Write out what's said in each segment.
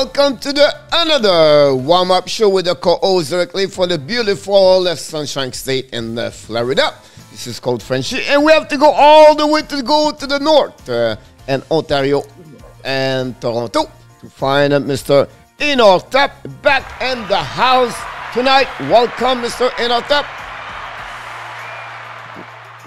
welcome to the another warm-up show with the co-host directly from the beautiful Sunshine State in Florida. This is called Frenchie, and we have to go all the way to the north and Ontario and Toronto to find Mr. ENORTAP back in the house tonight. Welcome, Mr. ENORTAP.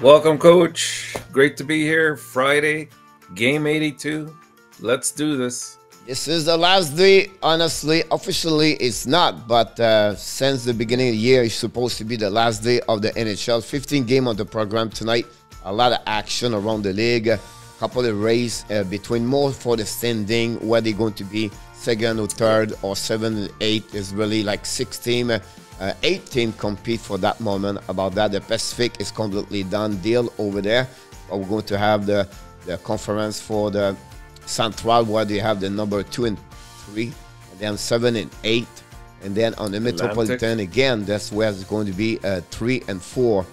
Welcome, Coach. Great to be here. Friday, game 82. Let's do this. This is the last day. Honestly, officially, it's not. But since the beginning of the year, it's supposed to be the last day of the NHL. 15 game on the program tonight. A lot of action around the league. A couple of races between more for the standing, where they're going to be second or third or 7 and 8 is really like 6 team. 8 team compete for that moment. About that, the Pacific is completely done deal over there. But we're going to have the conference for the Central, where they have the number 2 and 3, and then 7 and 8, and then on the Metropolitan again, that's where it's going to be 3 and 4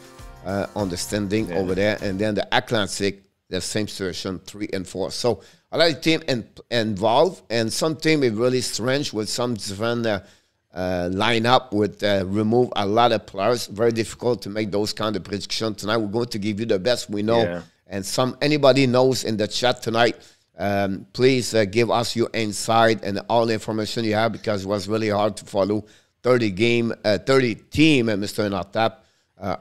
on the standing over there, and then the Atlantic, the same situation, 3 and 4. So a lot of teams involved, and some team is really strange with some different lineup with remove a lot of players. Very difficult to make those kind of predictions tonight. We're going to give you the best we know, and anybody knows in the chat tonight. Please give us your insight and all the information you have, because it was really hard to follow 30 team, Mr. ENORTAP,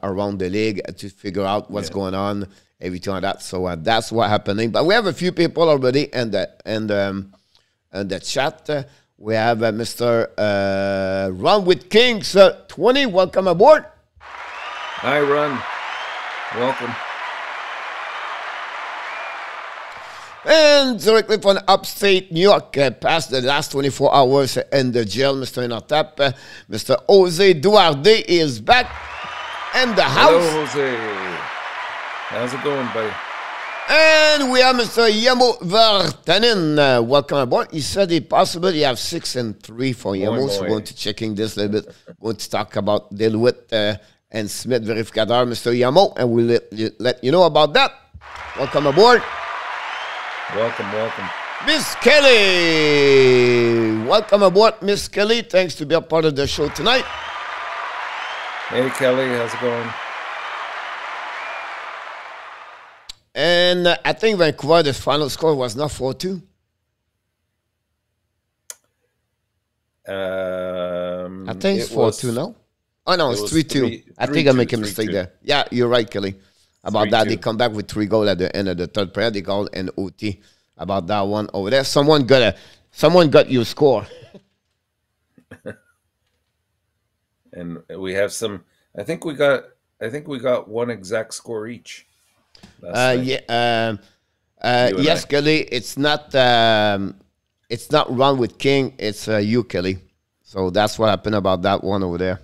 around the league to figure out what's going on, everything like that. So that's what's happening. But we have a few people already in the chat. We have Mr. Ron with Kings 20. Welcome aboard. Hi, Ron. Welcome. And directly from upstate New York, past the last 24 hours in the jail, Mr. ENORTAP, Mr. Jose Duarte is back in the house. Hello, Jose. How's it going, buddy? And we have Mr. Yamo Vartanen. Welcome aboard. He said he possibly have 6 and 3 for Yamo, so we're going to checking this a little bit. We're going to talk about DeLuit and Smith Verificator, Mr. Yamo, and we'll let you know about that. Welcome aboard. Welcome, welcome. Miss Kelly. Welcome aboard, Miss Kelly. Thanks to be a part of the show tonight. Hey, Kelly. How's it going? And I think Vancouver, the final score was not 4-2. I think it's 4-2, no? Oh, no, it's 3-2. I think I make a mistake there. Yeah, you're right, Kelly. About that, they come back with 3 goals at the end of the third period. They call an OT. About that one over there. Someone got your score. And we have some. I think we got one exact score each. Yes, Kelly. It's not Ron with King. It's you, Kelly. So that's what happened about that one over there.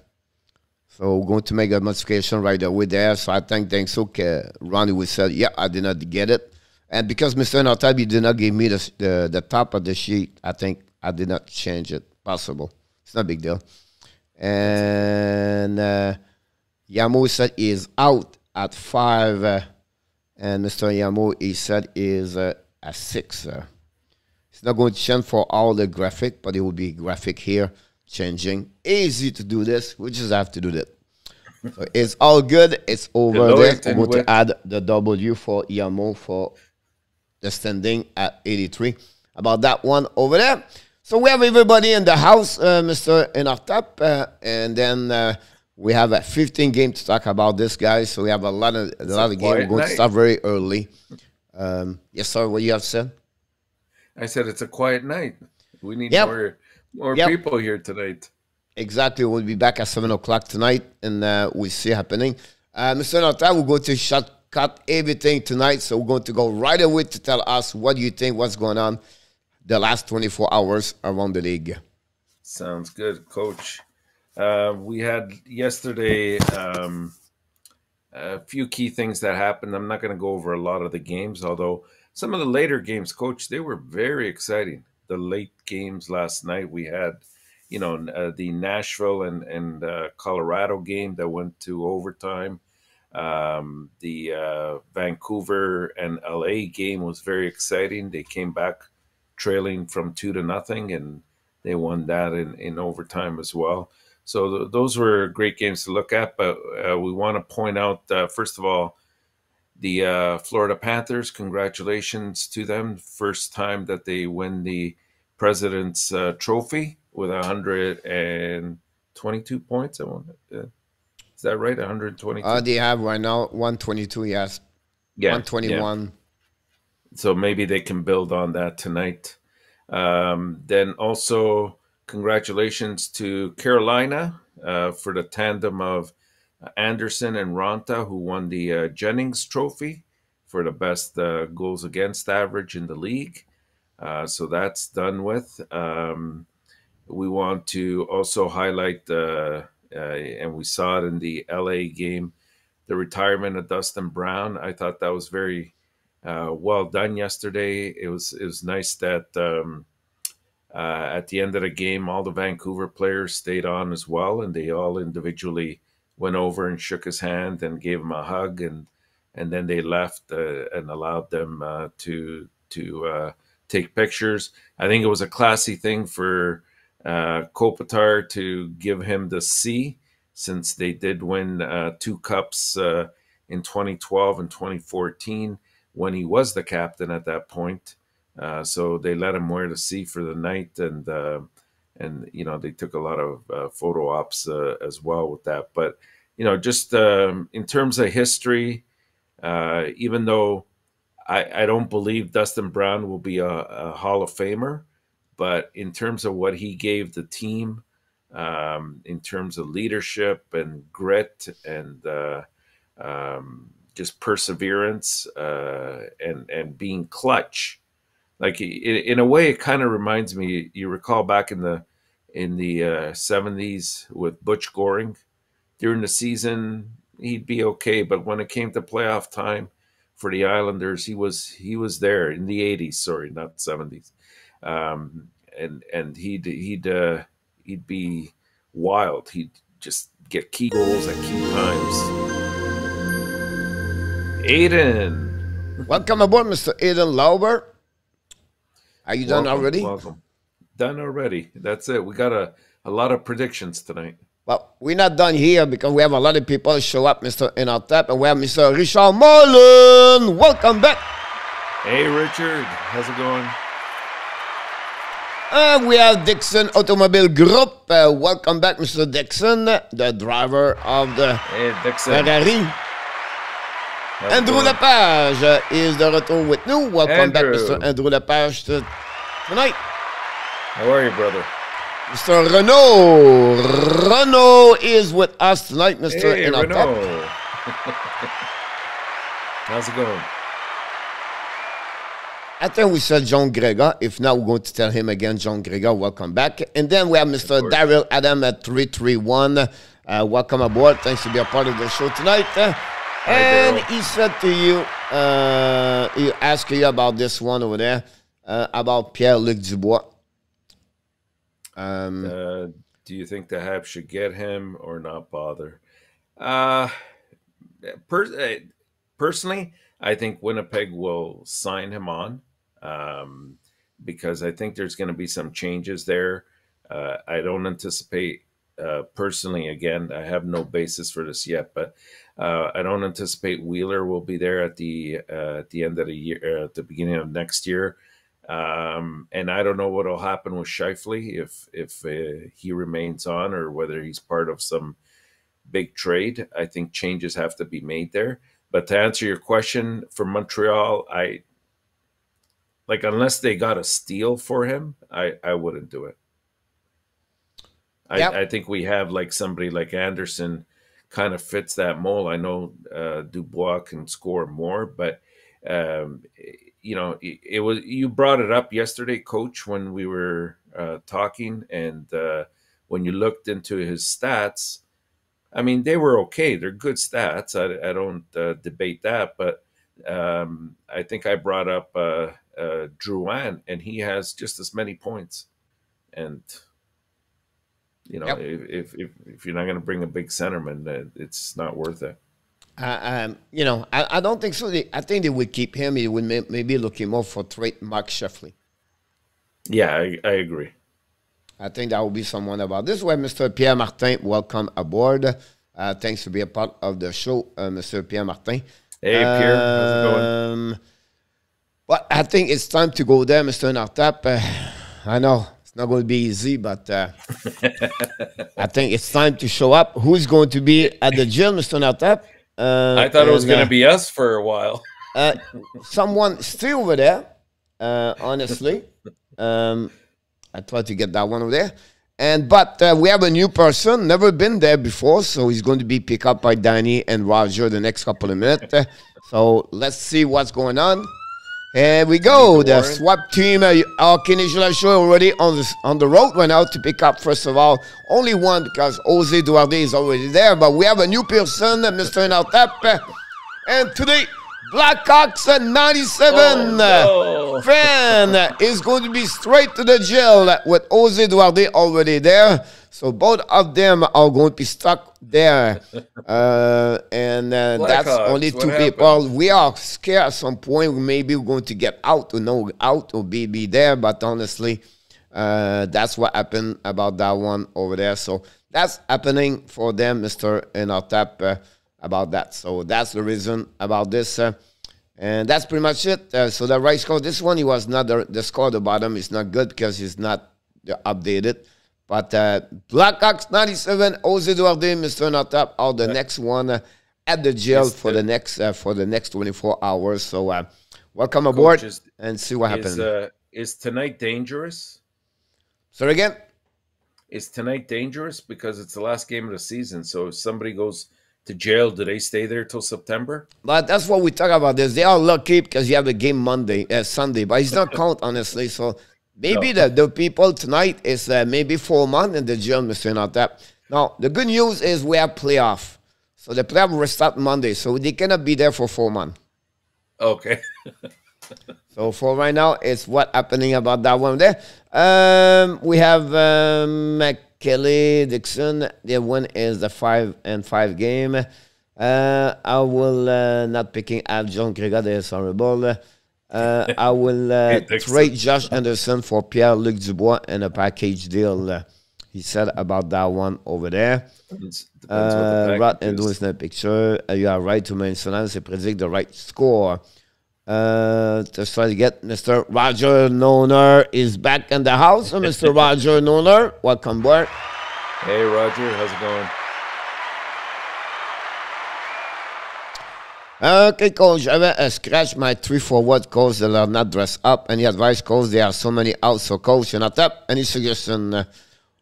So we're going to make a modification right away there. So I thanks okay. Ronnie would say, yeah, I did not get it. And because Mr. ENORTAP did not give me the top of the sheet, I think I did not change it. Possible. It's not a big deal. And Yamo said he is out at 5. And Mr. Yamo, he said, is at 6. It's not going to change for all the graphic, but it will be graphic here. Changing. Easy to do this. We just have to do that. So it's all good. It's over there. We're going to add the W for Yamo for the standing at 83. About that one over there. So we have everybody in the house, Mr. ENORTAP, and then we have a 15 game to talk about this, guys. So we have a lot of games. We're going to start very early. Yes, sir. What you have said? I said it's a quiet night. We need more people here tonight. Exactly. We'll be back at 7 o'clock tonight, and we'll see happening. Mr. ENORTAP, we're going to shortcut everything tonight, so we're going to go right away to tell us what you think, what's going on the last 24 hours around the league. Sounds good, Coach. We had yesterday a few key things that happened. I'm not going to go over a lot of the games, although some of the later games, Coach, they were very exciting. The late games last night, we had, the Nashville and Colorado game that went to overtime. The Vancouver and LA game was very exciting. They came back trailing from 2-0, and they won that in overtime as well. So those were great games to look at. But we want to point out, first of all, the Florida Panthers. Congratulations to them. First time that they win the President's Trophy with 122 points. Is that right? 122? They have right now 122, yes. Yeah. 121. Yeah. So maybe they can build on that tonight. Then also, congratulations to Carolina for the tandem of Anderson and Ronta, who won the Jennings Trophy for the best goals against average in the league. So that's done with. We want to also highlight, and we saw it in the LA game, the retirement of Dustin Brown. I thought that was very well done yesterday. It was nice that at the end of the game, all the Vancouver players stayed on as well, and they all individually went over and shook his hand and gave him a hug, and then they left and allowed them to take pictures. I think it was a classy thing for Kopitar to give him the C, since they did win 2 cups in 2012 and 2014 when he was the captain at that point. So they let him wear the C for the night, and they took a lot of photo ops as well with that. But just in terms of history, even though I don't believe Dustin Brown will be a Hall of Famer, but in terms of what he gave the team, in terms of leadership and grit and just perseverance and being clutch. Like, in a way, it kind of reminds me. You recall back in the 70s with Butch Goring. During the season, he'd be okay, but when it came to playoff time for the Islanders, he was there in the 80s. Sorry, not 70s. And he'd be wild. He'd just get key goals at key times. Aiden, welcome aboard, Mr. Aiden Lauber. Are you done already? Welcome. Done already. That's it. We got a lot of predictions tonight. Well, we're not done here because we have a lot of people show up, Mr. ENORTAP, and we have Mr. Richard Mullen. Welcome back. Hey, Richard. How's it going? And we have DIXON Automobile Group. Welcome back, Mr. Dixon, the driver of the Ferrari. Andrew Lepage is de retour with nous. Welcome back, Mr. Andrew Lepage, tonight. How are you, brother? Mr. Renault is with us tonight, Mr. Hey, Renault. How's it going? I think we said John Gregor. If not, we're going to tell him again, John Gregor, welcome back. And then we have Mr. Daryl Adam at 331. Welcome aboard. Thanks to be a part of the show tonight. And he said to you, he asked you about this one over there, about Pierre-Luc Dubois. Do you think the Habs should get him or not bother? Personally, I think Winnipeg will sign him on, because I think there's going to be some changes there. I don't anticipate, personally, again, I have no basis for this yet, but I don't anticipate Wheeler will be there at the end of the year, at the beginning of next year. And I don't know what will happen with Scheifele if he remains on, or whether he's part of some big trade. I think changes have to be made there. But to answer your question, for Montreal, unless they got a steal for him, I wouldn't do it. I think we have somebody like Anderson kind of fits that mold. I know Dubois can score more, but it was, you brought it up yesterday, Coach, when we were talking, and when you looked into his stats, I mean, they were okay. They're good stats. I don't debate that, but I think I brought up Drouin, and he has just as many points. And if you're not going to bring a big centerman, it's not worth it. I don't think so. I think they would keep him. He would maybe looking more for trade Mark Scheifele. Yeah, I agree. I think that will be someone about this way. Mr. Pierre Martin, welcome aboard. Thanks to be a part of the show, Mr. Pierre Martin. Hey, Pierre. How's it going? Well, I think it's time to go there, Mr. ENORTAP. I know it's not going to be easy, but I think it's time to show up. Who's going to be at the gym, Mr. ENORTAP? I thought it was going to be us for a while. Someone still over there, honestly. I tried to get that one over there. But we have a new person, never been there before, so he's going to be picked up by Danny and Roger the next couple of minutes. So let's see what's going on. Here we go. The swap team, our Canadian show already on the road right now to pick up, first of all, only one because Jose Duarte is already there. But we have a new person, Mr. ENORTAP. And today, Blackhawks 97 fan is going to be straight to the jail with Jose Duarte already there. So both of them are going to be stuck there. That's only two people. We are scared at some point. Maybe we're going to get out or no out or be there. But honestly, that's what happened about that one over there. So that's happening for them, Mr. ENORTAP. About that. So that's the reason about this. And that's pretty much it. So the right score, this one, he was not the score at the bottom is not good because it's not updated. But Blackhawks 97, Jose Duarte, Mr. ENORTAP, are the next one at the jail for the next 24 hours. So welcome aboard and see what happens. Is tonight dangerous? Sorry again? Is tonight dangerous because it's the last game of the season? So if somebody goes to jail, do they stay there till September? But that's what we talk about this. They are lucky because you have a game Sunday, but it's not count, honestly. So maybe the people tonight is maybe 4 months in the jail, Mr. ENORTAP. Now, the good news is we have playoff. So the playoff will start Monday, so they cannot be there for 4 months. Okay. So for right now, it's what happening about that one there. We have Kelly, Dixon, the one is the 5-5 game. I will not picking Al John Gregor, that's horrible. I will trade Josh Anderson for Pierre-Luc Dubois in a package deal. He said about that one over there. Rod and doing the picture. You are right to mention and predict the right score. Just try to get Mr. Roger Noner is back in the house. So Mr. Roger Noner, welcome back. Hey, Roger, how's it going? Okay, coach, j'avais scratch my 3 forward calls that are not dressed up. Any advice, coach? There are so many out, so coach, you're not up. Any suggestion?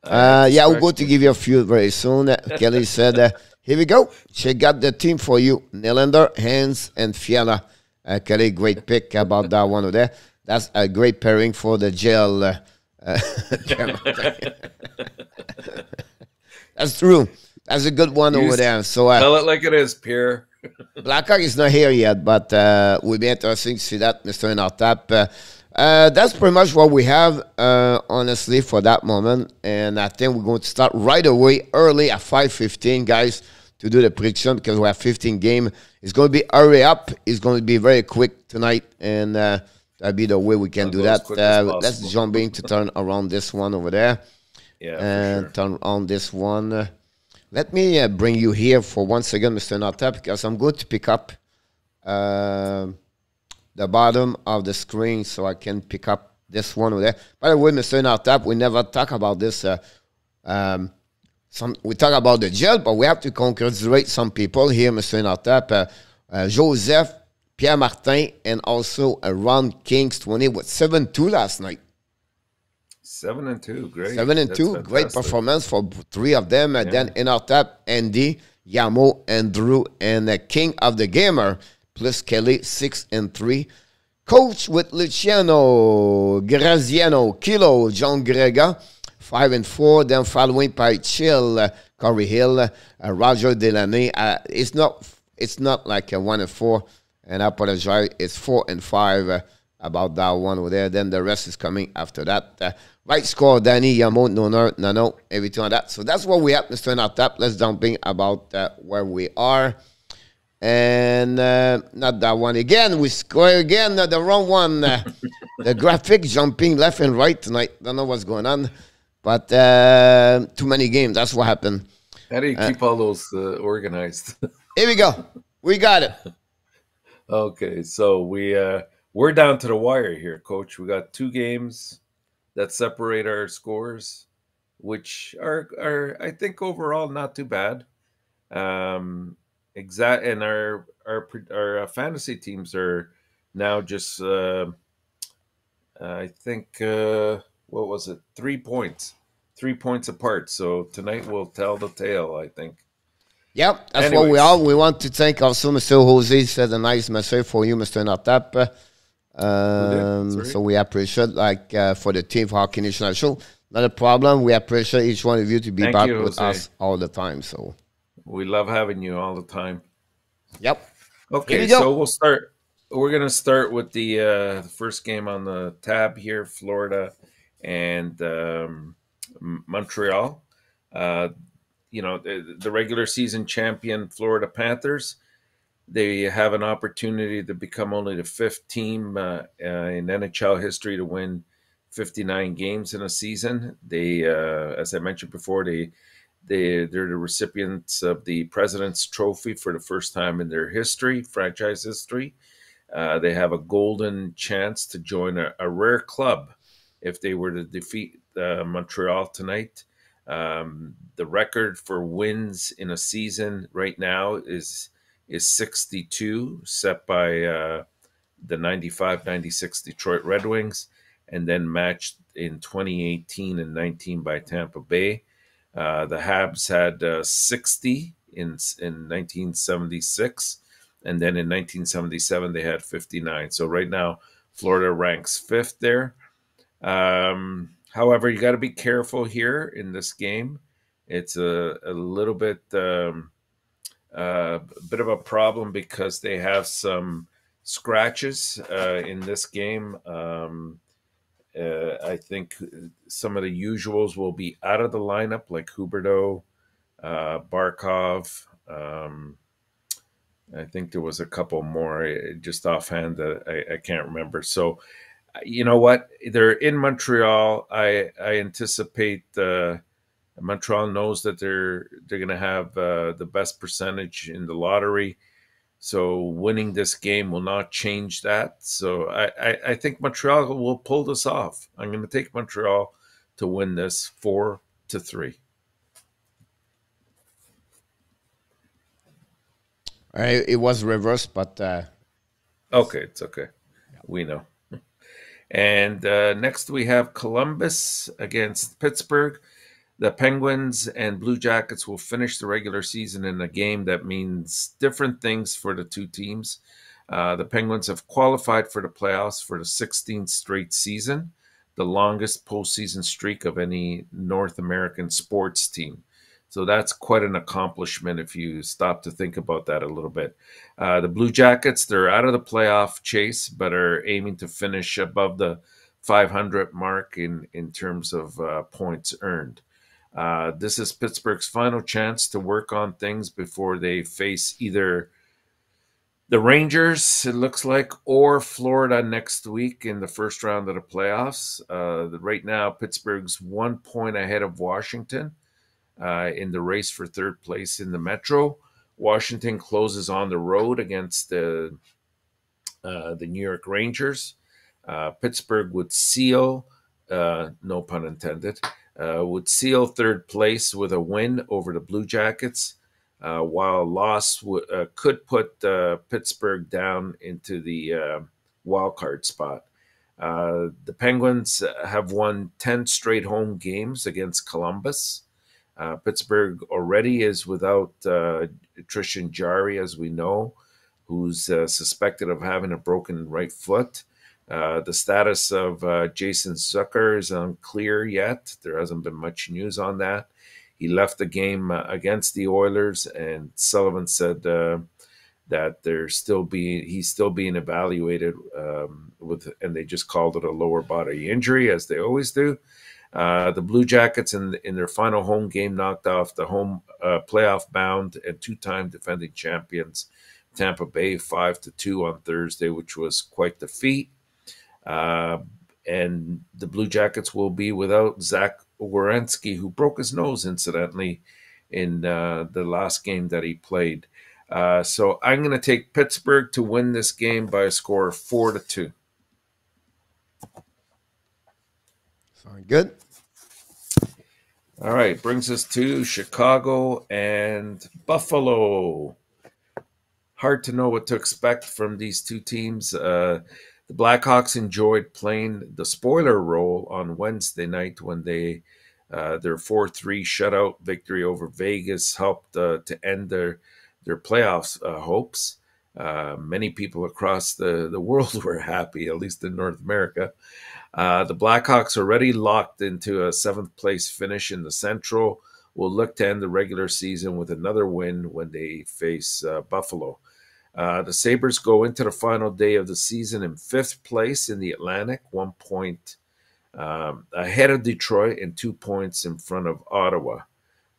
Yeah, we're going to give you a few very soon. Kelly said, here we go. She got the team for you. Nylander, Hans, and Fiala. Kelly, great pick about that one over there. That's a great pairing for the jail. That's true. That's a good one over there. So tell it like it is, Pierre. Blackhawk is not here yet, but we'll be interesting to see that, Mr. ENORTAP. That's pretty much what we have, honestly, for that moment. And I think we're going to start right away, early at 5:15, guys, to do the prediction because we have 15 game. It's going to be hurry up. It's going to be very quick tonight, and that'll be the way we can do that. Let's jump in to turn around this one over there. Yeah, and turn on this one. Let me bring you here for 1 second, Mr. ENORTAP, because I'm going to pick up the bottom of the screen so I can pick up this one over there. By the way, Mr. ENORTAP, we never talk about this. We talk about the jail, but we have to congratulate some people here, Mr. ENORTAP. Joseph, Pierre Martin, and also Ron Kings 20 with 7-2 last night. 7-2, great. 7-2, great performance for 3 of them. And then ENORTAP, Andy, Yamo, Andrew, and King of the Gamer, plus Kelly, 6-3. Coach with Luciano, Graziano, Kilo, John Gregor, 5-4. Then following by Chill, Corey Hill, Roger Delaney. It's not like a 1-4, and I apologize. It's 4-5 about that one over there. Then the rest is coming after that. Right score, Danny, Yamo, Nano, everything like that. So that's what we have, Mr. ENORTAP. Let's jump in about where we are. And not that one again. We score again, the wrong one. The graphic jumping left and right tonight. Don't know what's going on. but too many games. That's what happened. How do you keep all those organized? Here we go. We got it. Okay, so we're down to the wire here, Coach. We got 2 games that separate our scores, which are I think overall not too bad. And our fantasy teams are now just I think what was it? 3 points apart. So tonight will tell the tale, I think. Yep, that's Anyways. what we are. We want to thank also Mr. Jose said a nice message for you, Mr. ENORTAP. So we appreciate for the team for Hockey National Show. Not a problem. We appreciate each one of you to be back with us all the time. So we love having you all the time. Yep. Okay, so we'll start. We're gonna start with the first game on the tab here: Florida and Montreal. The regular season champion Florida Panthers. They have an opportunity to become only the 5th team in NHL history to win 59 games in a season. They, as I mentioned before, they're the recipients of the President's Trophy for the first time in their history, franchise history. They have a golden chance to join a rare club if they were to defeat Montreal tonight. The record for wins in a season right now is 62, set by the 95-96 Detroit Red Wings, and then matched in 2018 and 19 by Tampa Bay. The Habs had 60 in 1976, and then in 1977 they had 59. So right now Florida ranks 5th there. However, you got to be careful here in this game. It's a little bit of a problem because they have some scratches in this game. I think some of the usuals will be out of the lineup, like Huberdeau, Barkov. I think there was a couple more just offhand that I can't remember. So, you know what? They're in Montreal. I anticipate Montreal knows that they're going to have the best percentage in the lottery. So winning this game will not change that. So I think Montreal will pull this off. I'm going to take Montreal to win this 4-3. It was reversed, but okay, it's okay. We know. And next we have Columbus against Pittsburgh. The Penguins and Blue Jackets will finish the regular season in a game that means different things for the 2 teams. The Penguins have qualified for the playoffs for the 16th straight season, the longest postseason streak of any North American sports team. So that's quite an accomplishment if you stop to think about that a little bit. The Blue Jackets, they're out of the playoff chase, but are aiming to finish above the 500 mark in terms of points earned. This is Pittsburgh's final chance to work on things before they face either the Rangers, it looks like, or Florida next week in the first round of the playoffs. Right now, Pittsburgh's 1 point ahead of Washington in the race for 3rd place in the Metro. Washington closes on the road against the New York Rangers. Pittsburgh would seal, no pun intended, would seal 3rd place with a win over the Blue Jackets, while a loss could put Pittsburgh down into the wild card spot. The Penguins have won 10 straight home games against Columbus. Pittsburgh already is without Tristan Jarry, as we know, who's suspected of having a broken right foot. The status of Jason Zucker is unclear yet. There hasn't been much news on that. He left the game against the Oilers, and Sullivan said that he's still being evaluated and they just called it a lower body injury, as they always do. The Blue Jackets in their final home game knocked off the home playoff bound and 2-time defending champions Tampa Bay 5-2 on Thursday, which was quite the feat. And the Blue Jackets will be without Zach Werenski, who broke his nose, incidentally, in the last game that he played. So I'm going to take Pittsburgh to win this game by a score of 4-2. Sound good? All right, brings us to Chicago and Buffalo. Hard to know what to expect from these two teams. The Blackhawks enjoyed playing the spoiler role on Wednesday night when their 4-3 shutout victory over Vegas helped to end their playoffs hopes. Many people across the world were happy, at least in North America. The Blackhawks already locked into a 7th place finish in the Central. Will look to end the regular season with another win when they face Buffalo. The Sabres go into the final day of the season in 5th place in the Atlantic, 1 point ahead of Detroit and 2 points in front of Ottawa.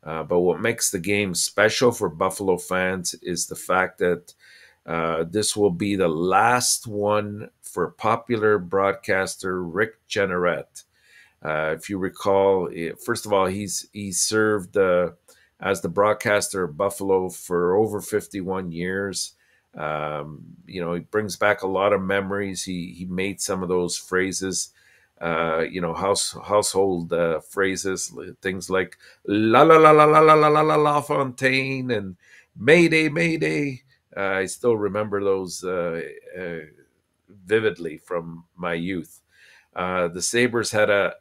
But what makes the game special for Buffalo fans is the fact that this will be the last one for popular broadcaster Rick Jeanneret. If you recall, first of all, he served as the broadcaster of Buffalo for over 51 years. He brings back a lot of memories. He made some of those phrases, household phrases, things like la la la la la la la la la Fontaine and Mayday, Mayday. I still remember those vividly from my youth. The Sabres had a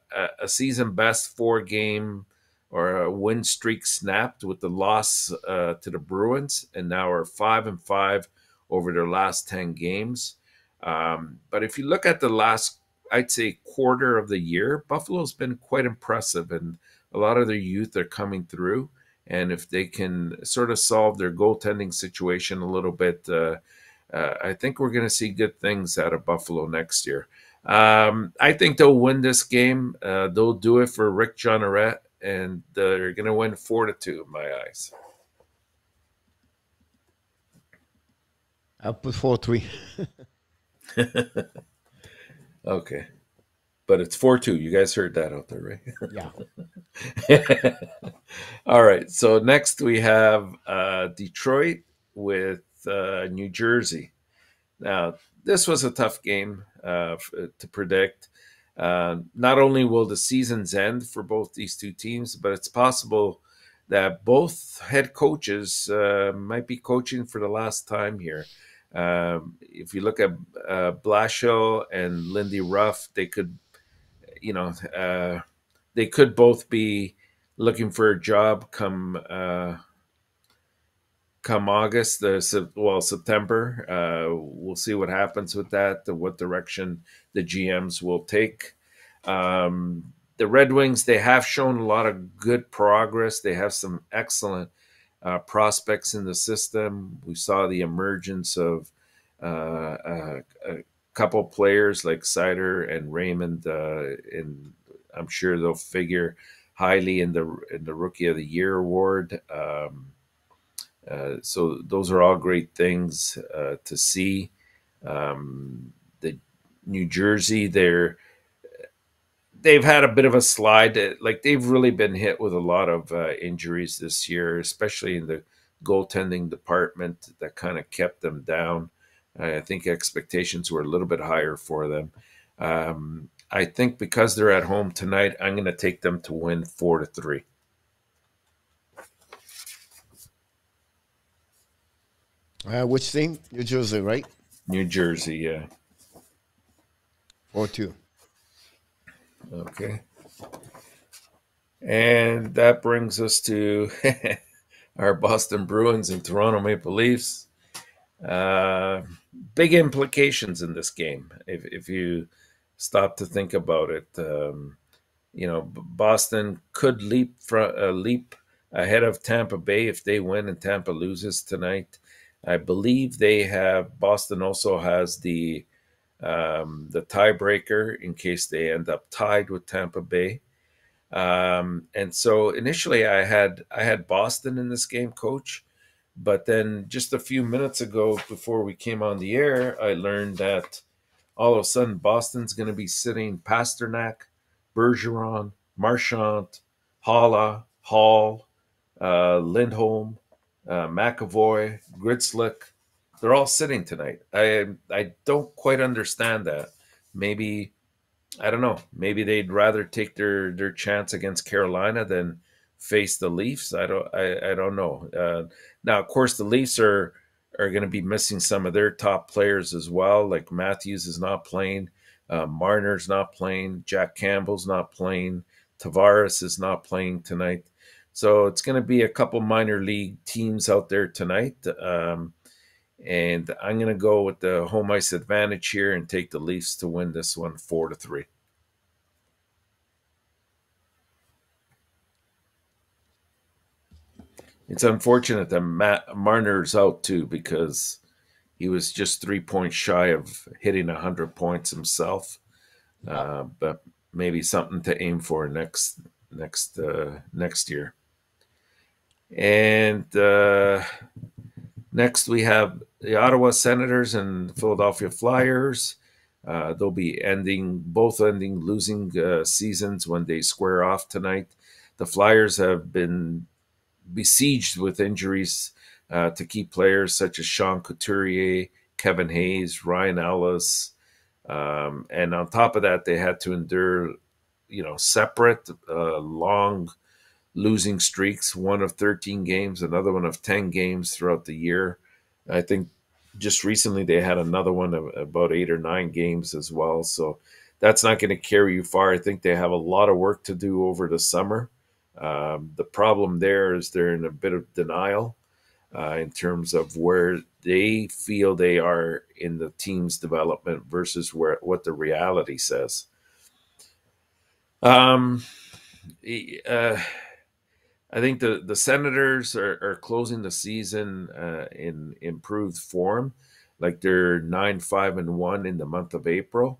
season best 4-game or a win streak snapped with the loss to the Bruins, and now are 5-5 over their last 10 games. But if you look at the last, I'd say, quarter of the year, Buffalo's been quite impressive, and a lot of their youth are coming through. And if they can sort of solve their goaltending situation a little bit, I think we're going to see good things out of Buffalo next year. I think they'll win this game. They'll do it for Rick Jeanneret, and they're going to win 4-2 in my eyes. I'll put 4-3. Okay. But it's 4-2. You guys heard that out there, right? Yeah. All right. So next we have Detroit with New Jersey. Now, this was a tough game to predict. Not only will the seasons end for both these two teams, but it's possible that both head coaches might be coaching for the last time here. If you look at Blashill and Lindy Ruff, they could, they could both be looking for a job come August, September. We'll see what happens with that, what direction the GMs will take. The Red Wings, they have shown a lot of good progress. They have some excellent prospects in the system. We saw the emergence of a couple players like Seider and Raymond, and I'm sure they'll figure highly in the Rookie of the Year award. So those are all great things to see. The New Jersey, they've had a bit of a slide. Like, they've really been hit with a lot of injuries this year, especially in the goaltending department. That kind of kept them down. I think expectations were a little bit higher for them. I think because they're at home tonight, I'm going to take them to win 4-3. Which team? New Jersey, right? New Jersey, yeah. 4-2. Okay. And that brings us to our Boston Bruins and Toronto Maple Leafs. Big implications in this game, if you stop to think about it. Boston could leap ahead of Tampa Bay if they win and Tampa loses tonight. I believe Boston also has the tiebreaker in case they end up tied with Tampa Bay. And so initially I had Boston in this game, Coach. But then just a few minutes ago, before we came on the air, I learned that all of a sudden Boston's going to be sitting Pasternak, Bergeron, Marchand, Hall, Lindholm, McAvoy, Gritslick. They're all sitting tonight. I don't quite understand that. Maybe, I don't know. Maybe they'd rather take their chance against Carolina than face the Leafs. I don't know. Now, of course, the Leafs are going to be missing some of their top players as well. Like Matthews is not playing, Marner's not playing, Jack Campbell's not playing, Tavares is not playing tonight. So it's going to be a couple minor league teams out there tonight. And I'm going to go with the home ice advantage here and take the Leafs to win this one 4-3. It's unfortunate that Marner's out too, because he was just 3 points shy of hitting 100 points himself. But maybe something to aim for next year. And next we have the Ottawa Senators and Philadelphia Flyers. They'll be both ending losing seasons when they square off tonight. The Flyers have been besieged with injuries to key players such as Sean Couturier, Kevin Hayes, Ryan Ellis, and on top of that, they had to endure, separate long losing streaks, one of 13 games, another one of 10 games throughout the year. I think just recently they had another one of about 8 or 9 games as well. So that's not going to carry you far. I think they have a lot of work to do over the summer. The problem there is they're in a bit of denial in terms of where they feel they are in the team's development versus what the reality says. I think the Senators are closing the season in improved form. Like they're 9-5-1 in the month of April.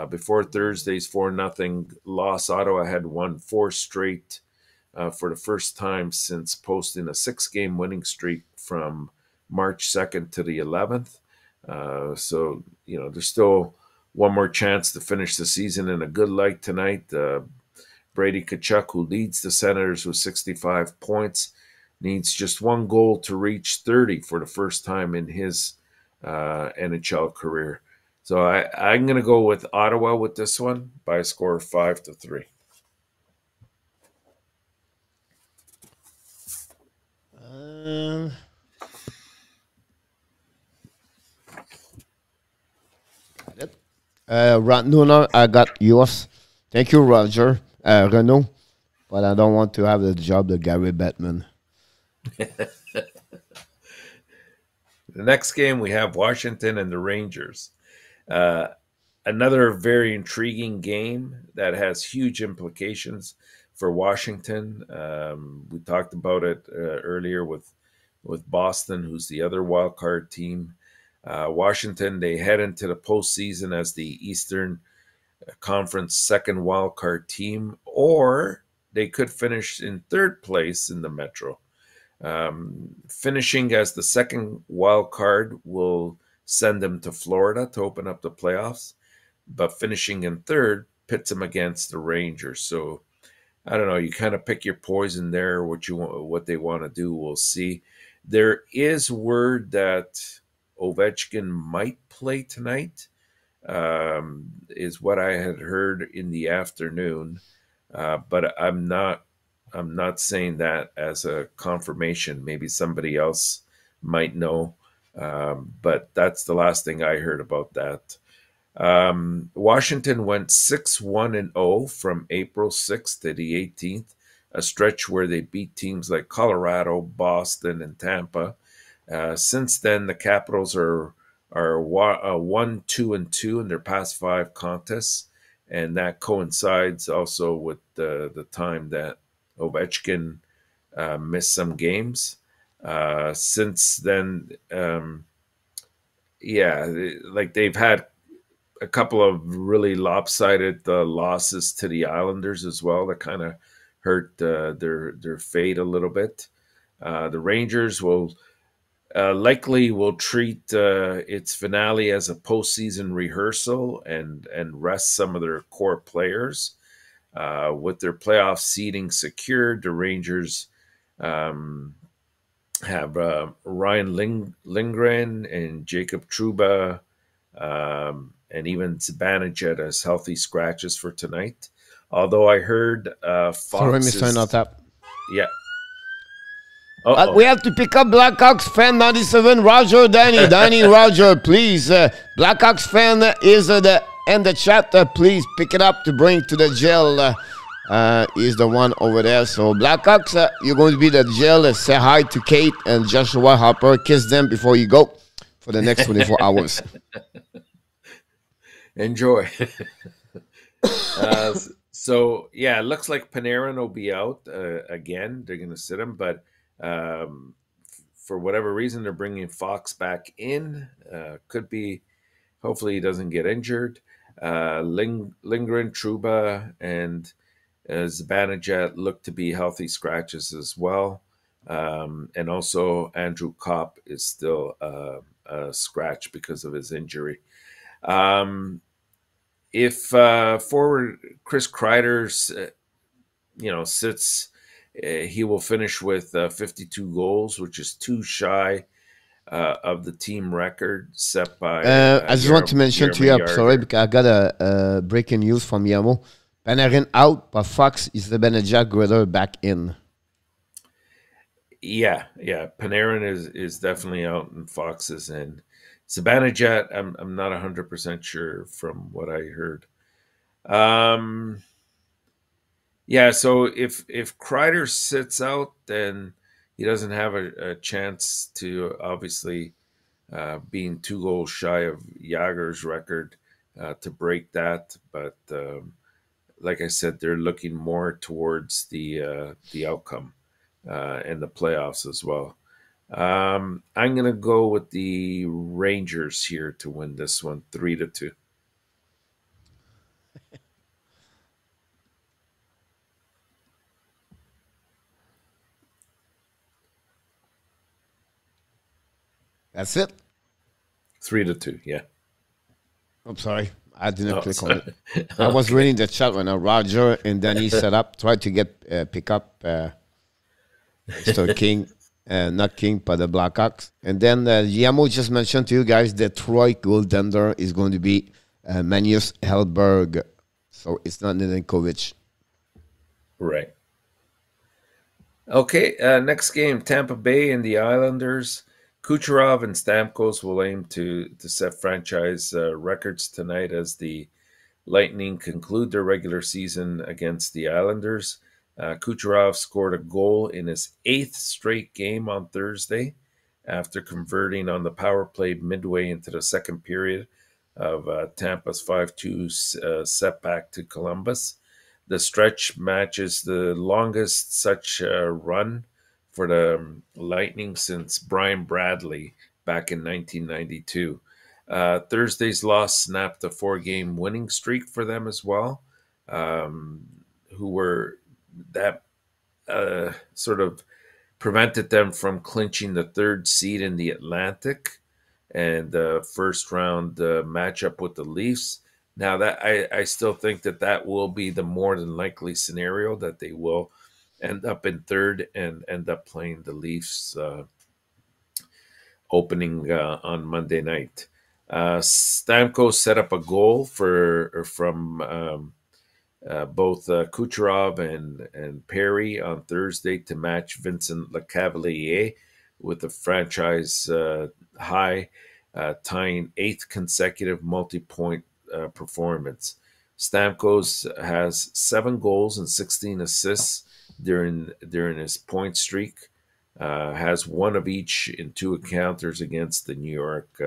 Before Thursday's 4-0 loss, Ottawa had won 4 straight for the first time since posting a 6-game winning streak from March 2nd to the 11th. So, there's still one more chance to finish the season in a good light tonight. Brady Tkachuk, who leads the Senators with 65 points, needs just 1 goal to reach 30 for the first time in his NHL career. So I'm going to go with Ottawa with this one by a score of 5-3. Got it. Nuno, I got yours. Thank you, Roger. Renault, but I don't want to have the job of Gary Bettman. The next game we have Washington and the Rangers. Another very intriguing game that has huge implications for Washington. We talked about it earlier with Boston, who's the other wild card team. Washington, they head into the postseason as the Eastern Conference second wild card team, or they could finish in 3rd place in the Metro. Finishing as the second wild card will send them to Florida to open up the playoffs, but finishing in 3rd pits them against the Rangers. So I don't know. You kind of pick your poison there. What they want to do, we'll see. There is word that Ovechkin might play tonight, is what I had heard in the afternoon, but I'm not saying that as a confirmation. Maybe somebody else might know, but that's the last thing I heard about that. Washington went 6-1-0 from April 6th to the 18th, a stretch where they beat teams like Colorado, Boston, and Tampa. Since then, the Capitals are 1-2-2 in their past 5 contests, and that coincides also with the time that Ovechkin missed some games. Since then, they've had a couple of really lopsided losses to the Islanders as well that kind of hurt their fate a little bit. The Rangers will likely treat its finale as a postseason rehearsal and rest some of their core players. With their playoff seeding secured, the Rangers have Ryan Lindgren and Jacob Trouba, and even Zibanejad as healthy scratches for tonight. Although I heard Sorry, Fox Mr. is... ENORTAP. Yeah. But we have to pick up Blackhawks fan 97, Roger, Danny, Roger, please. Blackhawks fan is in the chat. Please pick it up to bring to the jail. Is the one over there. So Blackhawks, you're going to be the jail. Say hi to Kate and Joshua Harper. Kiss them before you go for the next 24 hours. Enjoy. So yeah, it looks like Panarin will be out again. They're going to sit him, but for whatever reason, they're bringing Fox back in. Could be, hopefully, he doesn't get injured. Lindgren, Trouba, and Zibanejad look to be healthy scratches as well. And also, Andrew Kopp is still a scratch because of his injury. If forward Chris Kreider's, sits, he will finish with 52 goals, which is too shy of the team record set by. I just want to mention to you, I'm sorry, because I got a breaking news from Yamo. Panarin out, but Fox is the Zibanejad Grader back in. Yeah. Panarin is definitely out, and Fox is in. Zibanejad, I'm not 100% sure from what I heard. Yeah, so if Kreider sits out, then he doesn't have a chance to obviously being 2 goals shy of Jagger's record to break that. But like I said, they're looking more towards the outcome and the playoffs as well. I'm going to go with the Rangers here to win this one, 3-2. That's it? 3-2, yeah. I'm sorry. I didn't click on it. I was reading the chat right now. Roger and Danny set up, tried to get pick up Mr. King, not King, but the Blackhawks. And then Yamo just mentioned to you guys that Troy goaltender is going to be Magnus Hellberg. So it's not Nedeljkovic. Right. Okay, next game, Tampa Bay and the Islanders. Kucherov and Stamkos will aim to set franchise records tonight as the Lightning conclude their regular season against the Islanders. Kucherov scored a goal in his 8th straight game on Thursday after converting on the power play midway into the second period of Tampa's 5-2 setback to Columbus. The stretch matches the longest such run for the Lightning since Brian Bradley back in 1992. Thursday's loss snapped a 4-game winning streak for them as well, who were that sort of prevented them from clinching the 3rd seed in the Atlantic and the first round matchup with the Leafs. Now that I still think that will be the more than likely scenario, that they will end up in 3rd and end up playing the Leafs opening on Monday night. Stamkos set up a goal from both Kucherov and Perry on Thursday to match Vincent Lecavalier with a franchise high, tying 8th consecutive multi-point performance. Stamkos has 7 goals and 16 assists during his point streak. Has 1 of each in 2 encounters against the New York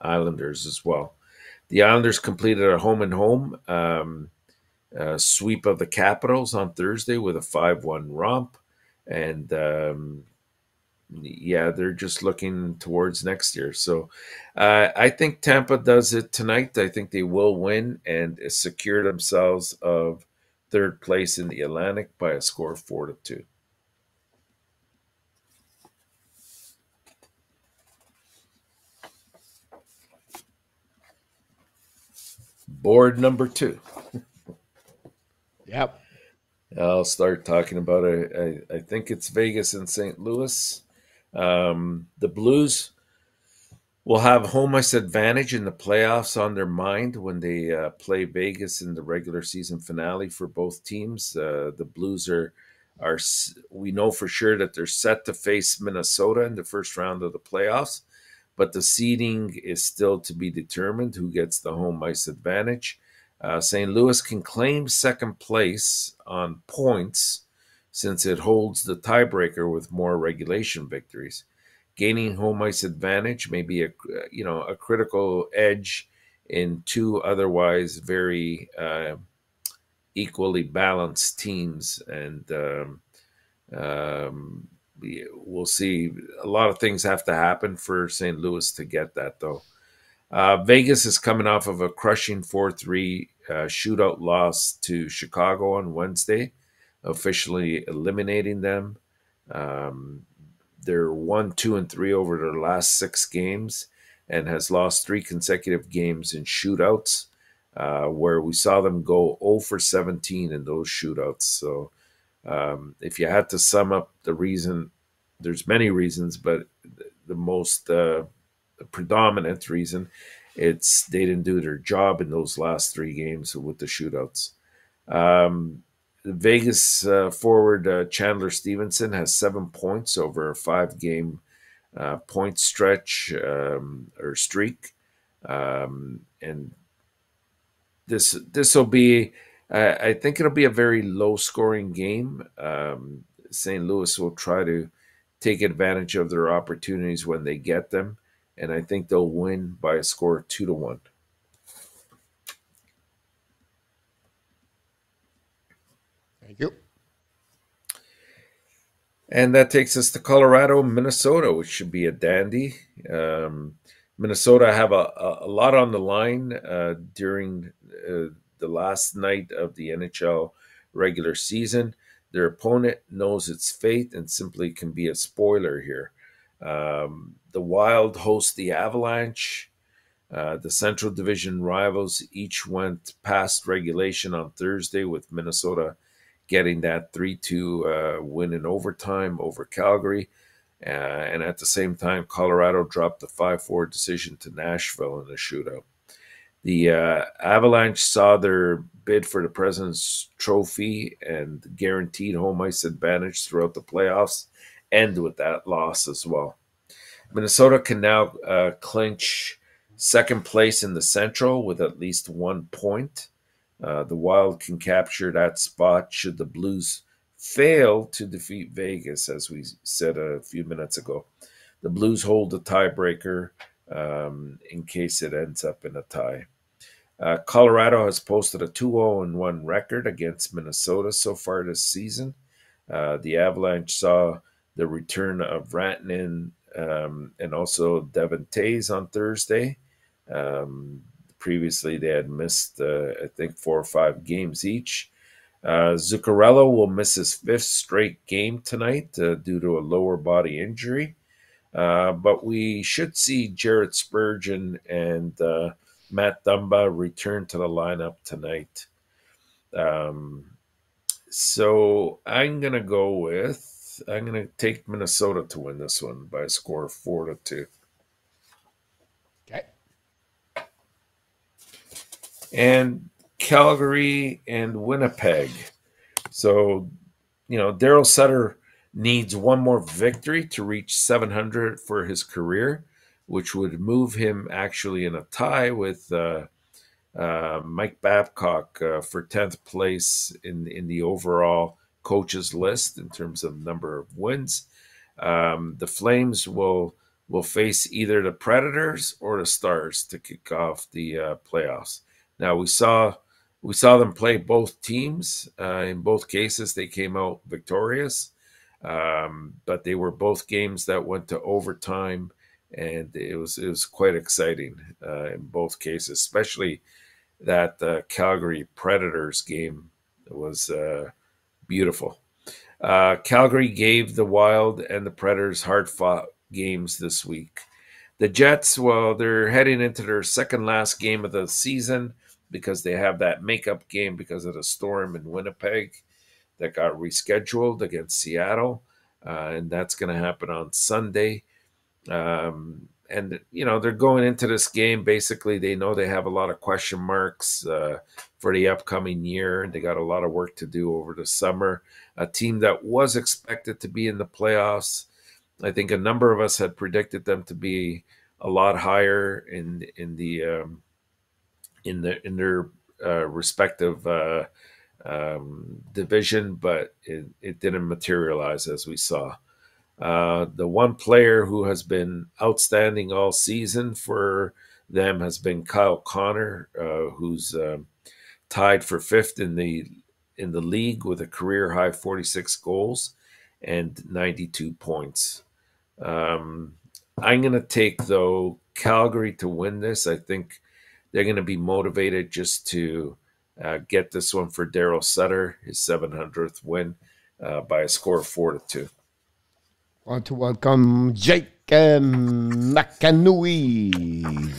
Islanders as well. The Islanders completed a home-and-home sweep of the Capitals on Thursday with a 5-1 romp. And they're just looking towards next year. So I think Tampa does it tonight. I think they will win and secure themselves of 3rd place in the Atlantic by a score of 4-2. Board number 2. Yep. I'll start talking about it. I think it's Vegas and St. Louis. The Blues will have home ice advantage in the playoffs on their mind when they play Vegas in the regular season finale for both teams. The Blues are we know for sure that they're set to face Minnesota in the first round of the playoffs, but the seeding is still to be determined who gets the home ice advantage. St. Louis can claim second place on points since it holds the tiebreaker with more regulation victories. Gaining home ice advantage may be a critical edge in two otherwise very equally balanced teams, and we'll see. A lot of things have to happen for St. Louis to get that, though. Vegas is coming off of a crushing 4-3 shootout loss to Chicago on Wednesday, officially eliminating them. They're 1-2-3 over their last 6 games and has lost 3 consecutive games in shootouts, where we saw them go 0-for-17 in those shootouts. So if you had to sum up the reason, there's many reasons, but the most predominant reason, it's they didn't do their job in those last 3 games with the shootouts. The Vegas forward Chandler Stevenson has 7 points over a 5-game point stretch or streak, and this will be. I think it'll be a very low-scoring game. St. Louis will try to take advantage of their opportunities when they get them, and I think they'll win by a score of 2-1. Thank you. And that takes us to Colorado, Minnesota, which should be a dandy. Minnesota have a lot on the line during the last night of the NHL regular season. Their opponent knows its fate and simply can be a spoiler here. The Wild host the Avalanche. The Central Division rivals each went past regulation on Thursday, with Minnesota getting that 3-2 win in overtime over Calgary. And at the same time, Colorado dropped the 5-4 decision to Nashville in a shootout. The Avalanche saw their bid for the President's Trophy and guaranteed home ice advantage throughout the playoffs end with that loss as well. Minnesota can now clinch second place in the Central with at least 1 point. The Wild can capture that spot should the Blues fail to defeat Vegas, as we said a few minutes ago. The Blues hold the tiebreaker in case it ends up in a tie. Colorado has posted a 2-0-1 record against Minnesota so far this season. The Avalanche saw the return of Rantanen and also Devon Toews on Thursday. Previously, they had missed, I think, 4 or 5 games each. Zuccarello will miss his 5th straight game tonight due to a lower body injury. But we should see Jared Spurgeon and Matt Dumba return to the lineup tonight. So I'm going to take Minnesota to win this one by a score of 4-2. Okay. And Calgary and Winnipeg. So, Daryl Sutter needs one more victory to reach 700 for his career, which would move him actually in a tie with Mike Babcock for 10th place in the overall coaches list in terms of number of wins. The Flames will face either the Predators or the Stars to kick off the playoffs. Now, we saw them play both teams. In both cases, they came out victorious, but they were both games that went to overtime, and it was quite exciting in both cases, especially that Calgary Predators game. It was beautiful. Calgary gave the Wild and the Predators hard-fought games this week. The Jets, well, they're heading into their second last game of the season. because they have that makeup game because of the storm in Winnipeg that got rescheduled against Seattle. And that's going to happen on Sunday. And, you know, they're going into this game. Basically, they know they have a lot of question marks for the upcoming year, and they got a lot of work to do over the summer. A team that was expected to be in the playoffs. I think a number of us had predicted them to be a lot higher in their respective division, but it didn't materialize as we saw. The one player who has been outstanding all season for them has been Kyle Connor, who's tied for fifth in the league with a career high 46 goals and 92 points. I'm going to take, though, Calgary to win this. I think they're going to be motivated just to get this one for Daryl Sutter, his 700th win, by a score of 4-2. I want to welcome Jake McAnooey.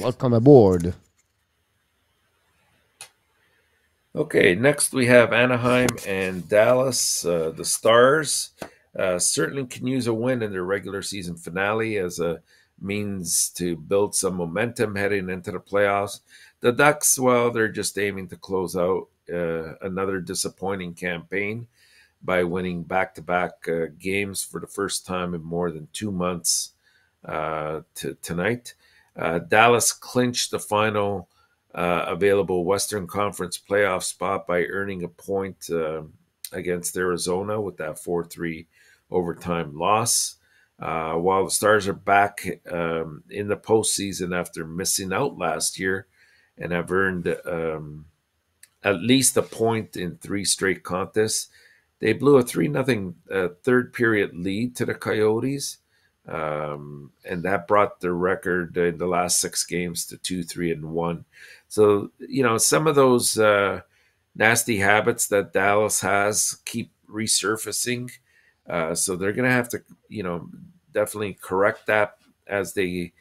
Welcome aboard. Okay, next we have Anaheim and Dallas. The Stars certainly can use a win in their regular season finale as a means to build some momentum heading into the playoffs. The Ducks, well, they're just aiming to close out another disappointing campaign by winning back-to-back games for the first time in more than 2 months tonight. Dallas clinched the final available Western Conference playoff spot by earning a point against Arizona with that 4-3 overtime loss. While the Stars are back in the postseason after missing out last year and have earned at least a point in 3 straight contests, they blew a 3-0 third period lead to the Coyotes, and that brought the record in the last 6 games to 2-3-1. So, you know, some of those nasty habits that Dallas has keep resurfacing. So they're going to have to, you know, definitely correct that as they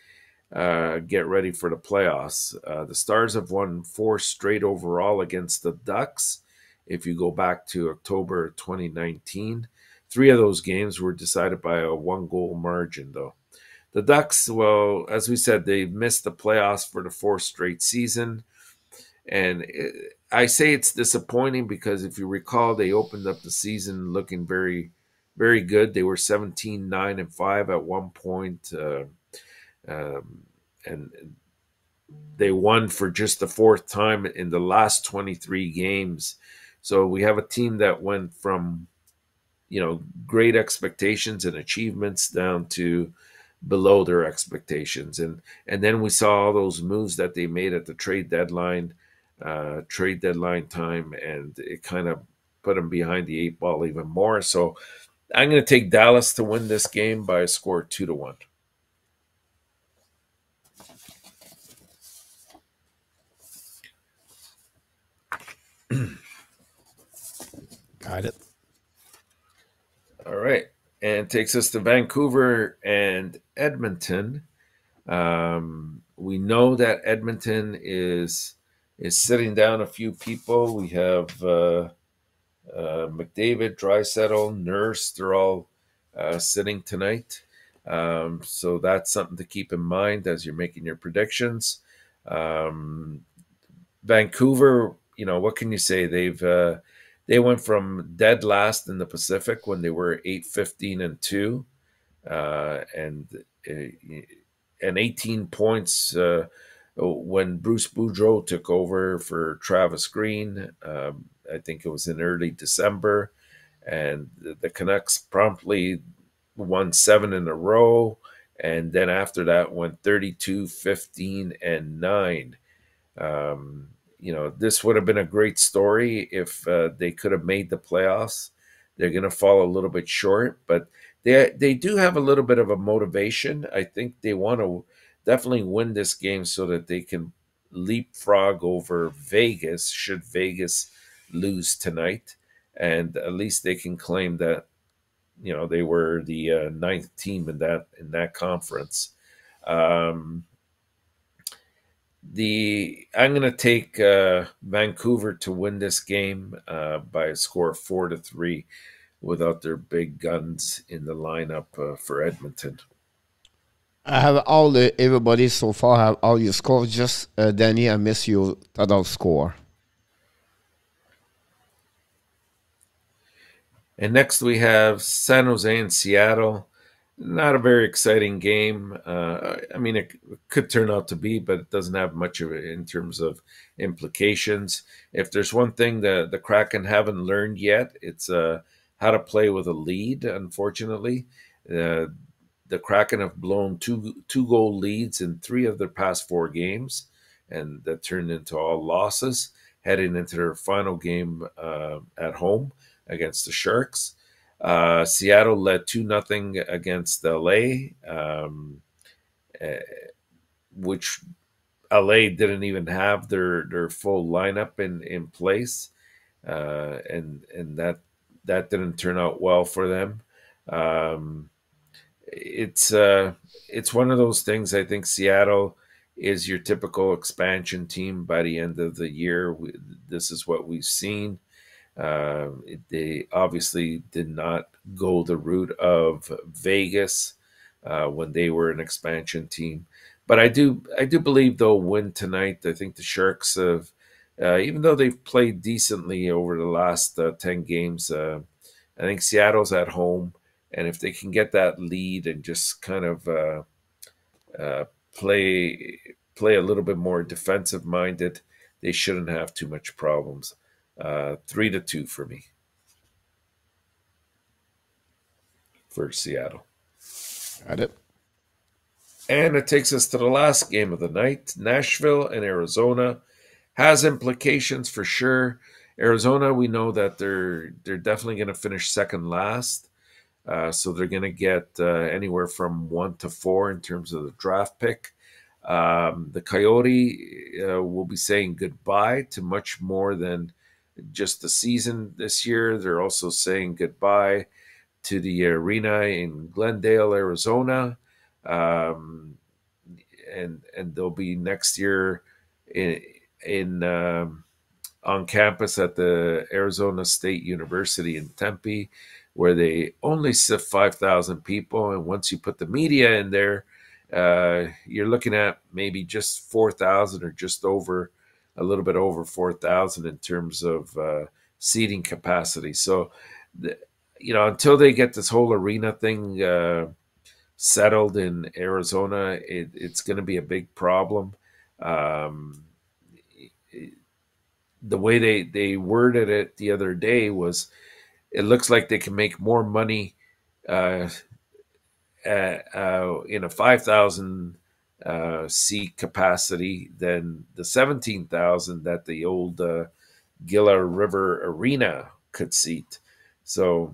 get ready for the playoffs. The Stars have won 4 straight overall against the Ducks. If you go back to October 2019, 3 of those games were decided by a 1-goal margin, though. The Ducks, well, as we said, they missed the playoffs for the 4th straight season. And I say it's disappointing because if you recall, they opened up the season looking very, very good. They were 17-9-5 at one point. And they won for just the 4th time in the last 23 games. So we have a team that went from, you know, great expectations and achievements down to below their expectations. And then we saw all those moves that they made at the trade deadline time, and it kind of put them behind the 8 ball even more. So I'm going to take Dallas to win this game by a score of 2-1. Got it. All right. And it takes us to Vancouver and Edmonton. We know that Edmonton is sitting down a few people. We have McDavid, Draisaitl, Nurse. They're all sitting tonight. So that's something to keep in mind as you're making your predictions. Vancouver, you know, what can you say? They went from dead last in the Pacific when they were 8-15-2, and 18 points when Bruce Boudreau took over for Travis Green. I think it was in early December, and the Canucks promptly won 7 in a row, and then after that went 32-15-9. You know, this would have been a great story if they could have made the playoffs. They're going to fall a little bit short, but they do have a little bit of a motivation. I think they want to definitely win this game so that they can leapfrog over Vegas should Vegas lose tonight, and at least they can claim that, you know, they were the 9th team in that conference. I'm going to take Vancouver to win this game by a score of 4-3 without their big guns in the lineup for Edmonton. I have everybody so far have all your scores. Just Danny, I miss your total score. And next we have San Jose and Seattle. Not a very exciting game. I mean, it could turn out to be, but it doesn't have much of it in terms of implications. If there's one thing that the Kraken haven't learned yet, it's how to play with a lead, unfortunately. The Kraken have blown two-goal leads in 3 of their past 4 games, and that turned into all losses, heading into their final game at home against the Sharks. Seattle led 2-0 against LA, which LA didn't even have their full lineup in place, and that didn't turn out well for them. It's one of those things. I think Seattle is your typical expansion team by the end of the year. This is what we've seen. They obviously did not go the route of Vegas when they were an expansion team, but I do believe they'll win tonight. I think the Sharks have, even though they've played decently over the last 10 games, I think Seattle's at home, and if they can get that lead and just kind of play a little bit more defensive minded, they shouldn't have too much problems. 3-2 for me for Seattle. Got it. And it takes us to the last game of the night. Nashville and Arizona has implications for sure. Arizona, we know that they're definitely going to finish second last. So they're going to get anywhere from 1 to 4 in terms of the draft pick. The Coyote will be saying goodbye to much more than just the season this year. They're also saying goodbye to the arena in Glendale, Arizona, and they'll be next year on campus at the Arizona State University in Tempe, where they only sit 5,000 people, and once you put the media in there, you're looking at maybe just 4,000 or just over. A little bit over 4,000 in terms of seating capacity. So, until they get this whole arena thing settled in Arizona, it's going to be a big problem. The way they worded it the other day was, it looks like they can make more money in a 5,000 seat capacity than the 17,000 that the old Gila River Arena could seat. So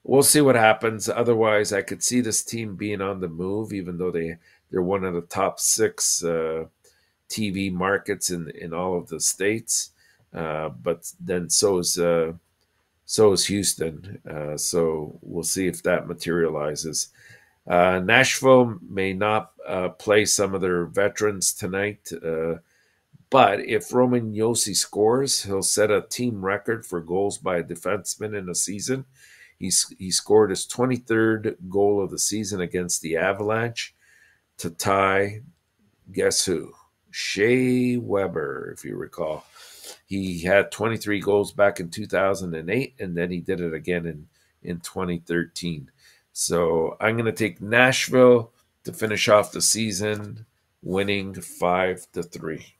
we'll see what happens. Otherwise, I could see this team being on the move, even though they're one of the top 6 TV markets in all of the states. But then so is Houston. So we'll see if that materializes. Nashville may not play some of their veterans tonight, but if Roman Josi scores, he'll set a team record for goals by a defenseman in a season. He scored his 23rd goal of the season against the Avalanche to tie, guess who? Shea Weber, if you recall. He had 23 goals back in 2008, and then he did it again in 2013. So I'm going to take Nashville to finish off the season, winning 5-3.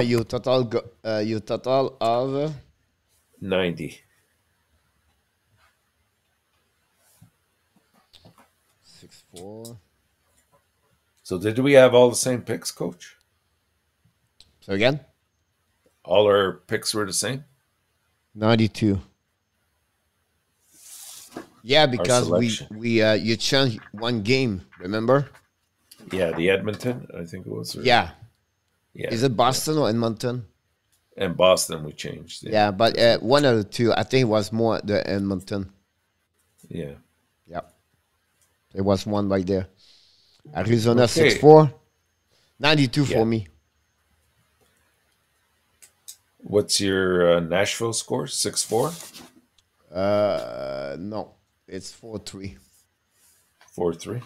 Your total of 90. 6-4. So did we have all the same picks, Coach? So again, all our picks were the same. 92. Yeah, because we you changed one game, remember? Yeah, the Edmonton, I think it was. Yeah. Is it Boston or Edmonton? And Boston we changed. Yeah, but one of the two, I think it was more the Edmonton. Yeah. Yep. There was one right there. Arizona 6-4. 92 for me. What's your Nashville score? 6-4? No, it's 4-3. 4-3.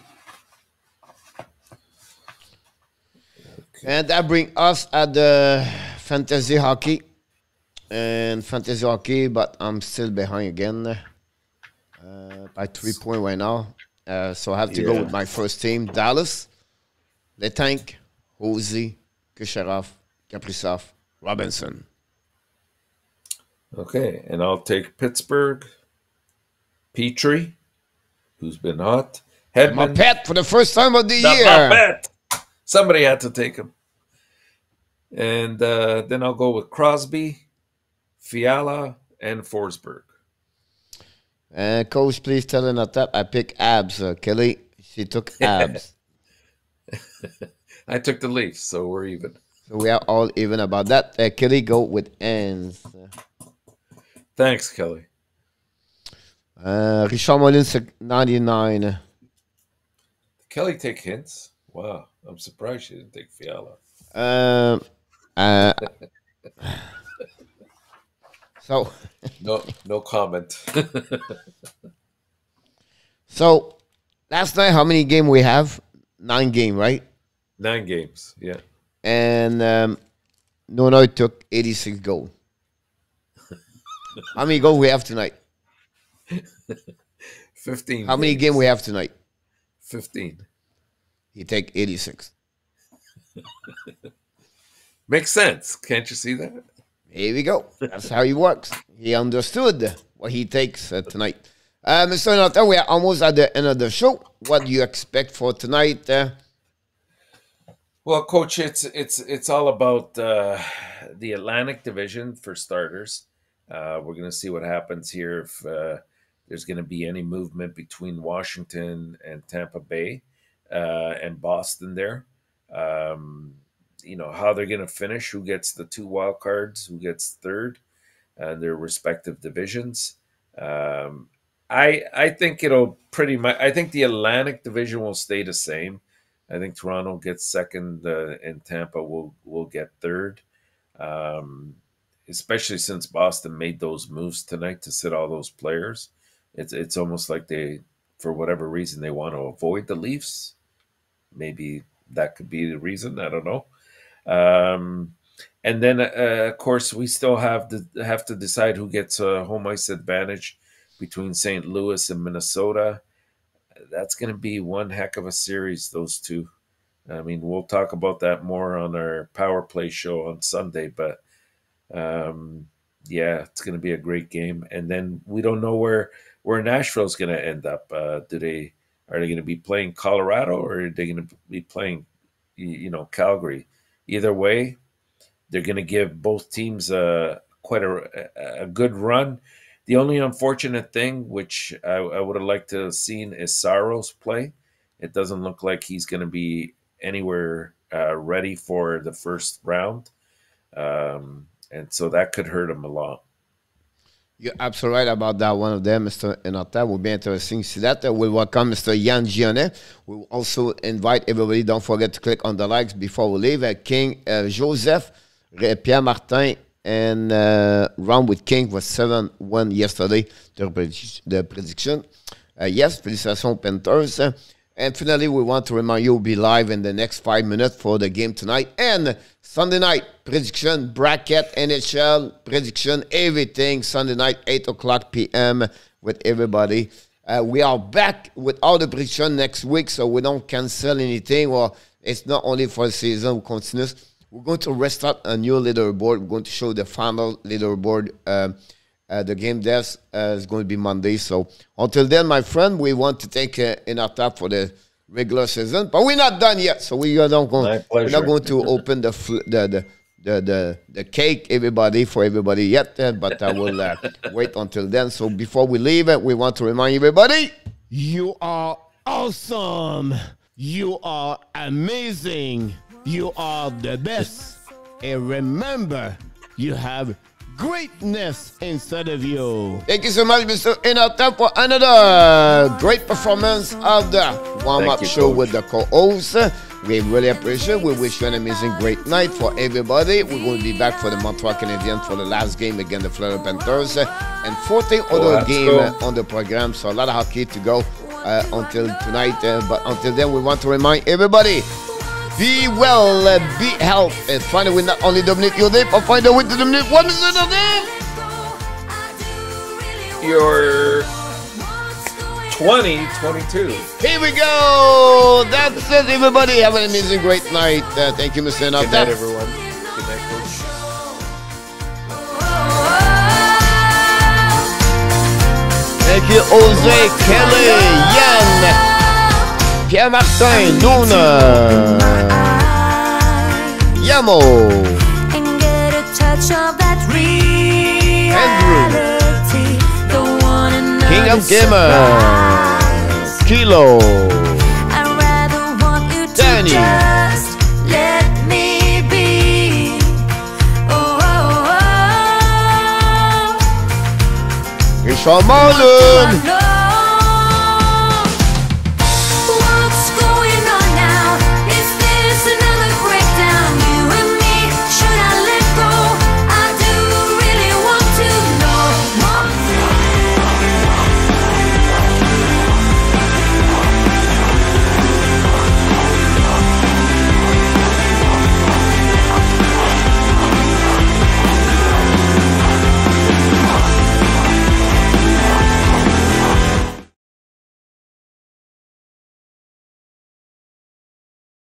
And that brings us at the fantasy hockey. And fantasy hockey, but I'm still behind again by 3 points right now. So I have to go with my first team, Dallas, Letank, Hosey, Kucherov, Kaprizov, Robinson. Okay, and I'll take Pittsburgh, Petrie, who's been hot. Hedman. My pet for the first time of the year. My pet. Somebody had to take him. And then I'll go with Crosby, Fiala, and Forsberg. Coach, please tell ENORTAP I pick abs. Kelly, she took abs. I took the Leafs, so we're even. So we are all even about that. Kelly, go with ends. Thanks, Kelly. Richard Mullins, 99. Kelly take hints? Wow, I'm surprised she didn't take Fiala. So no comment. So last night, how many games we have? 9 games, right? 9 games, yeah. And Nono took 86 goals. How many goals we have tonight? 15. How many games we have tonight? 15. He take 86. Makes sense. Can't you see that? Here we go. That's how he works. He understood what he takes tonight. Mr. ENORTAP, we are almost at the end of the show. What do you expect for tonight? Well, Coach, it's all about the Atlantic Division for starters. We're going to see what happens here if there's going to be any movement between Washington and Tampa Bay and Boston there. You know, how they're going to finish, who gets the 2 wild cards, who gets third, and their respective divisions. I think it'll pretty much, I think the Atlantic Division will stay the same. I think Toronto gets second and Tampa will get third. Especially since Boston made those moves tonight to sit all those players. It's almost like they, for whatever reason, they want to avoid the Leafs. Maybe that could be the reason. I don't know. And then, of course, we still have to decide who gets a home ice advantage between St. Louis and Minnesota. That's going to be one heck of a series, those two. I mean, we'll talk about that more on our Power Play show on Sunday, but yeah, it's going to be a great game. And then we don't know where Nashville's going to end up. Are they going to be playing Colorado, or are they going to be playing, Calgary? Either way, they're going to give both teams quite a good run. The only unfortunate thing, which I would have liked to have seen, is Saros play. It doesn't look like he's going to be anywhere ready for the first round. And so that could hurt him a lot. You're absolutely right about that one of them, Mr. ENORTAP. Will be interesting to see that. We'll welcome Mr. Yann Gionnet. We'll also invite everybody. Don't forget to click on the likes before we leave. King Joseph, Pierre Martin, and Round with King was 7-1 yesterday. The prediction. Yes, félicitations Panthers. And finally, we want to remind you we'll be live in the next 5 minutes for the game tonight. And Sunday night, prediction, bracket, NHL, prediction, everything. Sunday night, 8 o'clock p.m. with everybody. We are back with all the prediction next week, so we don't cancel anything. Well, it's not only for the season, we continue. We're going to restart a new leaderboard. We're going to show the final leaderboard. The game desk is going to be Monday. So until then, my friend, we want to take ENORTAP for the regular season, but we're not done yet. So we're not going to open the cake for everybody yet. But I will wait until then. So before we leave, we want to remind everybody, you are awesome. You are amazing. You are the best. And remember, you have greatness inside of you. Thank you so much, Mr. ENORTAP, for another great performance of the warm-up show with the co-host. We really appreciate it. We wish you an amazing, great night for everybody. We're going to be back for the Montreal Canadiens for the last game against the Florida Panthers. And 14 other games on the program. So a lot of hockey to go until tonight. But until then, we want to remind everybody, be well, be healthy, and find a way not only dominate your day, but find a way to dominate 1 minute of them. Your 2022. Here we go. That's it, everybody. Have an amazing, great night. Thank you, Mr. ENORTAP. Good night, everyone. Good night, Coach. Thank you, Jose, Kelly, Yann, Pierre Martin, Luna, Yamo, Andrew, King of Gamers, Kilo, Danny, let me be. Richard Marlon.